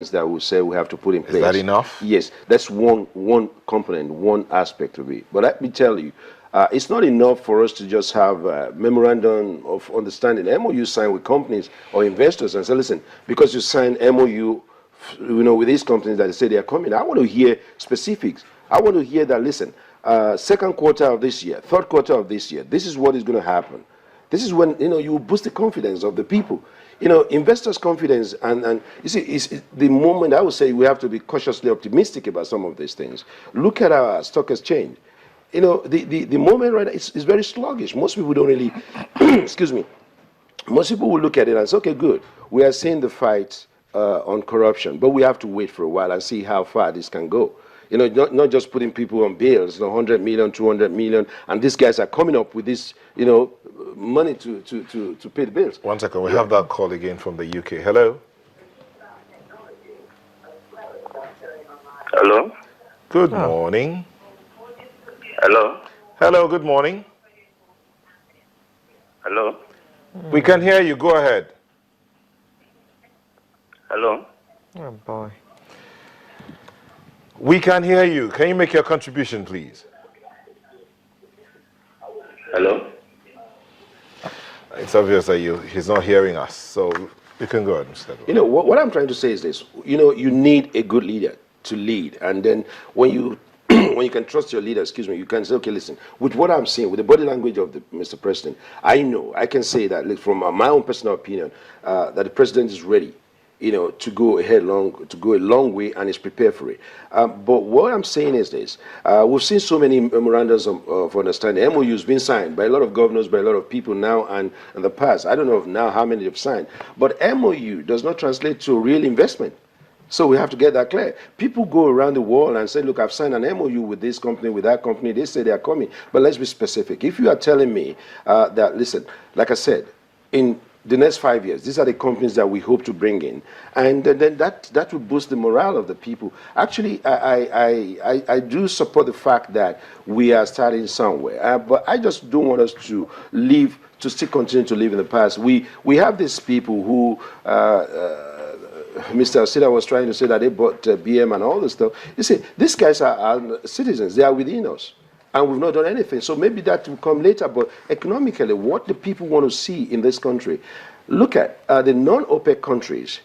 that we say we have to put in place. Is that enough? Yes, that's one component, one aspect of it. But let me tell you, it's not enough for us to just have a memorandum of understanding, MOU signed with companies or investors and say, listen, because you signed MOU, with these companies that they say they are coming, I want to hear specifics. I want to hear that, listen, second quarter of this year, third quarter of this year, this is what is going to happen. This is when, you boost the confidence of the people. Investors' confidence, and you see, it's the moment I would say we have to be cautiously optimistic about some of these things. Look at our stock exchange. The moment right now is very sluggish. Most people don't really, excuse me, most people will look at it and say, okay, good. We are seeing the fight on corruption, but we have to wait for a while and see how far this can go. Not just putting people on bails, 100 million, 200 million, and these guys are coming up with this, money to pay the bills. One second, we have that call again from the UK. Hello? Hello? Good morning. Hello? Hello, good morning. Hello? We can hear you, go ahead. Hello? Oh, boy. We can hear you. Can you make your contribution, please? Hello? It's obvious that he's not hearing us, so you can go ahead, Mr. Edward. What I'm trying to say is this. You need a good leader to lead, and then when you when you can trust your leader, you can say, okay, listen, with what I'm seeing, with the body language of Mr. President, I can say that, from my own personal opinion, that the president is ready, to go a long way, and is prepared for it. But what I'm saying is this: we've seen so many memorandums of understanding, MOUs being signed by a lot of governors, by a lot of people now and in the past. I don't know now how many they've signed, but MOU does not translate to real investment. So we have to get that clear. People go around the world and say, look, I've signed an MOU with this company, with that company. They say they are coming. But let's be specific. If you are telling me that, listen, like I said, in the next 5 years, these are the companies that we hope to bring in, and then that will boost the morale of the people. Actually, I do support the fact that we are starting somewhere, but I just don't want us to still continue to live in the past. We have these people who Mr. Sida was trying to say that they bought BM and all this stuff. You see, these guys are citizens. They are within us. And we've not done anything. So maybe that will come later. But economically, what the people want to see in this country, look at the non-OPEC countries.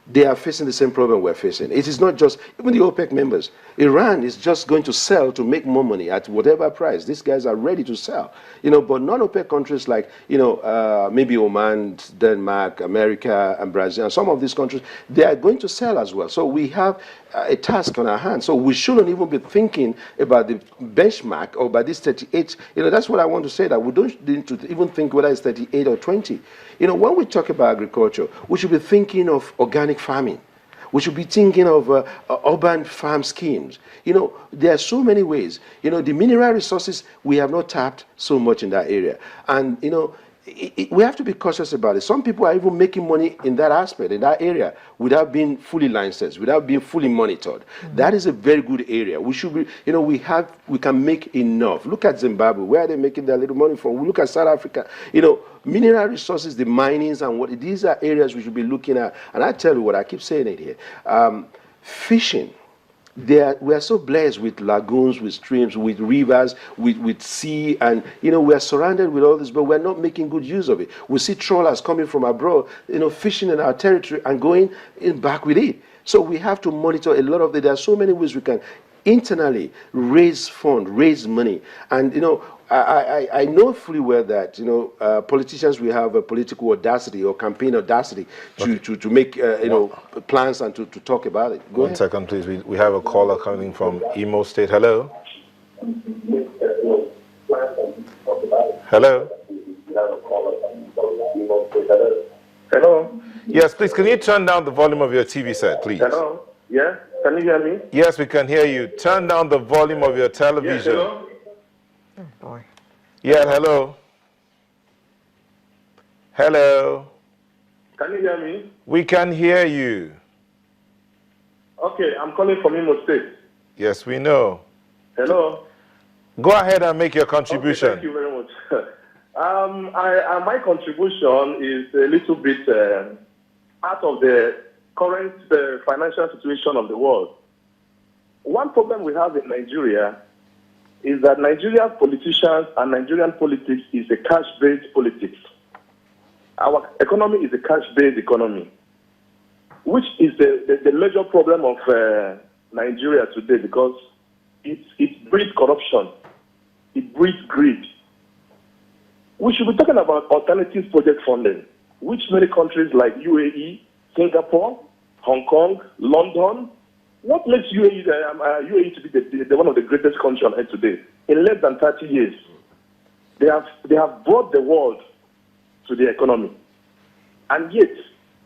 They are facing the same problem we're facing. It is not just, even the OPEC members. Iran is just going to sell to make more money at whatever price. These guys are ready to sell. But non-OPEC countries like, maybe Oman, Denmark, America, and Brazil, and some of these countries, they are going to sell as well. So we have a task on our hands. So we shouldn't even be thinking about the benchmark or by this 38. That's what I want to say, that we don't need to even think whether it's 38 or 20. When we talk about agriculture, we should be thinking of organic farming. We should be thinking of urban farm schemes. There are so many ways. The mineral resources, we have not tapped so much in that area. And, we have to be cautious about it. Some people are even making money in that aspect, in that area, without being fully licensed, without being fully monitored. That is a very good area. We should be, we can make enough. Look at Zimbabwe. Where are they making their little money from? We look at South Africa. Mineral resources, the minings, and these are areas we should be looking at. And I tell you what, I keep saying it here. Fishing. We are so blessed with lagoons, with streams, with rivers, with sea, and we are surrounded with all this, but we're not making good use of it. We see trawlers coming from abroad, fishing in our territory and going back with it. So we have to monitor a lot of it. There are so many ways we can internally raise funds, raise money, and I know fully well that politicians will have a political audacity or campaign audacity to make plans and to talk about it. Go One second, please. We have a caller coming from Imo State. Hello. Hello. Hello? Yes, please. Can you turn down the volume of your TV set, please? Hello? Yeah? Can you hear me? Yes, we can hear you. Turn down the volume of your television. Yes, hello? Oh, boy. Yeah, hello. Hello. Can you hear me? We can hear you. Okay, I'm calling from Imo State. Yes, we know. Hello? Go ahead and make your contribution. Okay, thank you very much. My contribution is a little bit out of the current financial situation of the world. One problem we have in Nigeria is that Nigerian politicians and Nigerian politics is a cash-based politics. Our economy is a cash-based economy, which is the major problem of Nigeria today, because it breeds corruption, it breeds greed. We should be talking about alternative project funding, which many countries like UAE, Singapore, Hong Kong, London. What makes UAE to be one of the greatest countries on earth today? In less than 30 years, they have brought the world to the economy, and yet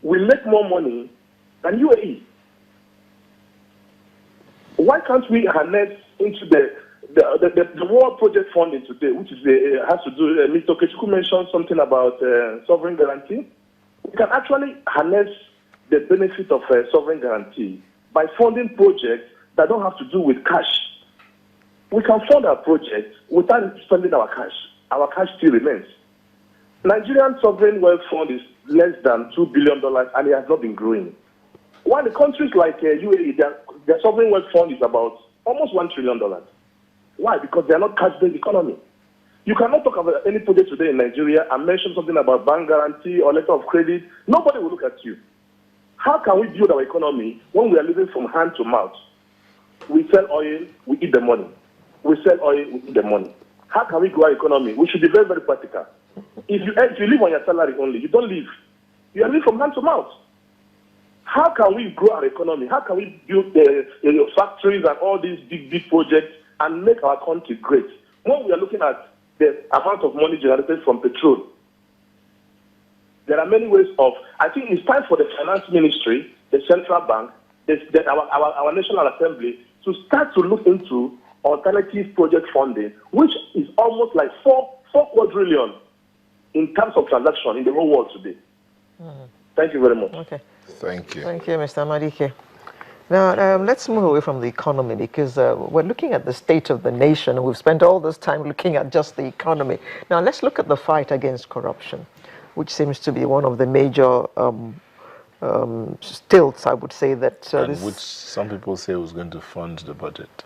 we make more money than UAE. Why can't we harness into the world project funding today, which is has to do? Mr. Okechukwu mentioned something about sovereign guarantee. We can actually harness the benefit of sovereign guarantee by funding projects that don't have to do with cash. We can fund our projects without spending our cash. Our cash still remains. Nigerian sovereign wealth fund is less than $2 billion, and it has not been growing. While the countries like UAE, their sovereign wealth fund is about almost $1 trillion. Why? Because they are not cash-based economy. You cannot talk about any project today in Nigeria and mention something about bank guarantee or letter of credit. Nobody will look at you. How can we build our economy when we are living from hand to mouth? We sell oil, we eat the money. We sell oil, we eat the money. How can we grow our economy? We should be very, very practical. If you live on your salary only, you don't live. You are living from hand to mouth. How can we grow our economy? How can we build the factories and all these big, big projects and make our country great? When we are looking at the amount of money generated from petrol, there are many ways of, I think it's time for the finance ministry, the central bank, our National Assembly to start to look into alternative project funding, which is almost like 4 quadrillion in terms of transaction in the whole world today. Thank you very much. Okay. Thank you. Thank you, Mr. Amadike. Now, let's move away from the economy, because we're looking at the state of the nation. We've spent all this time looking at just the economy. Now, let's look at the fight against corruption, which seems to be one of the major stilts, I would say, that... and which some people say was going to fund the budget.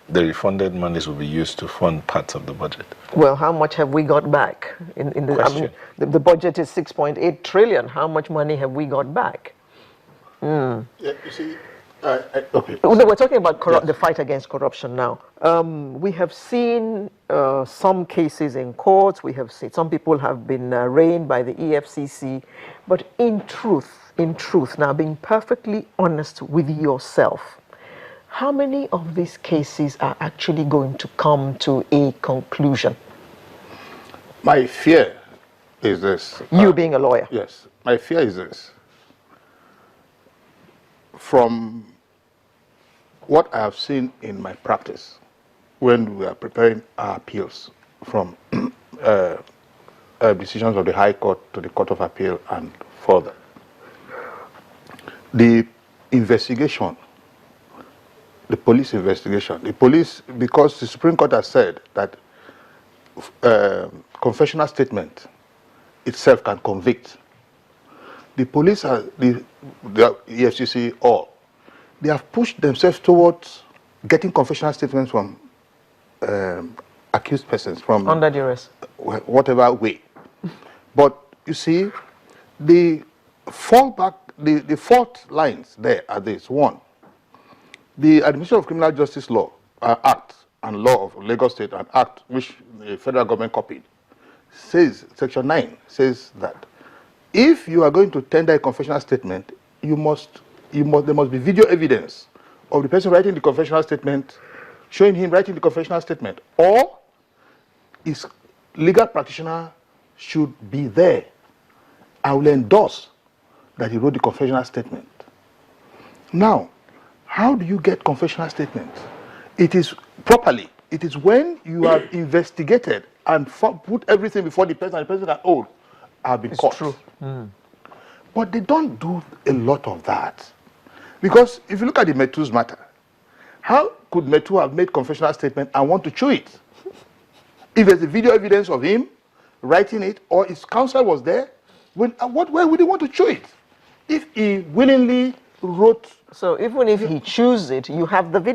The refunded monies will be used to fund parts of the budget. Well, how much have we got back? I mean, the budget is 6.8 trillion. How much money have we got back? Yeah, you see, okay. We're talking about the fight against corruption now. We have seen some cases in courts. We have seen some people have been arraigned by the EFCC. But in truth, now being perfectly honest with yourself, how many of these cases are actually going to come to a conclusion? My fear is this. You being a lawyer. Yes, my fear is this. From what I have seen in my practice when we are preparing our appeals from decisions of the High Court to the Court of Appeal and further, the investigation, the police investigation, because the Supreme Court has said that confessional statement itself can convict. The police, the EFCC, they have pushed themselves towards getting confessional statements from accused persons from under duress, whatever way. But you see, the fallback, the fault lines there are this: one, the Administration of Criminal Justice Law Act and Law of Lagos State, an act which the federal government copied, says, Section 9 says that if you are going to tender a confessional statement, there must be video evidence of the person writing the confessional statement, showing him writing the confessional statement, or his legal practitioner should be there and will endorse that he wrote the confessional statement. Now, how do you get confessional statements? It is properly. It is when you have investigated and put everything before the person, and the person that, oh, I've been caught. True. But they don't do a lot of that. Because if you look at the Metu's matter, how could Metu have made confessional statement and want to chew it? If there's a video evidence of him writing it, or his counsel was there, why would he want to chew it? if he willingly wrote. So even if he chooses it, you have the video.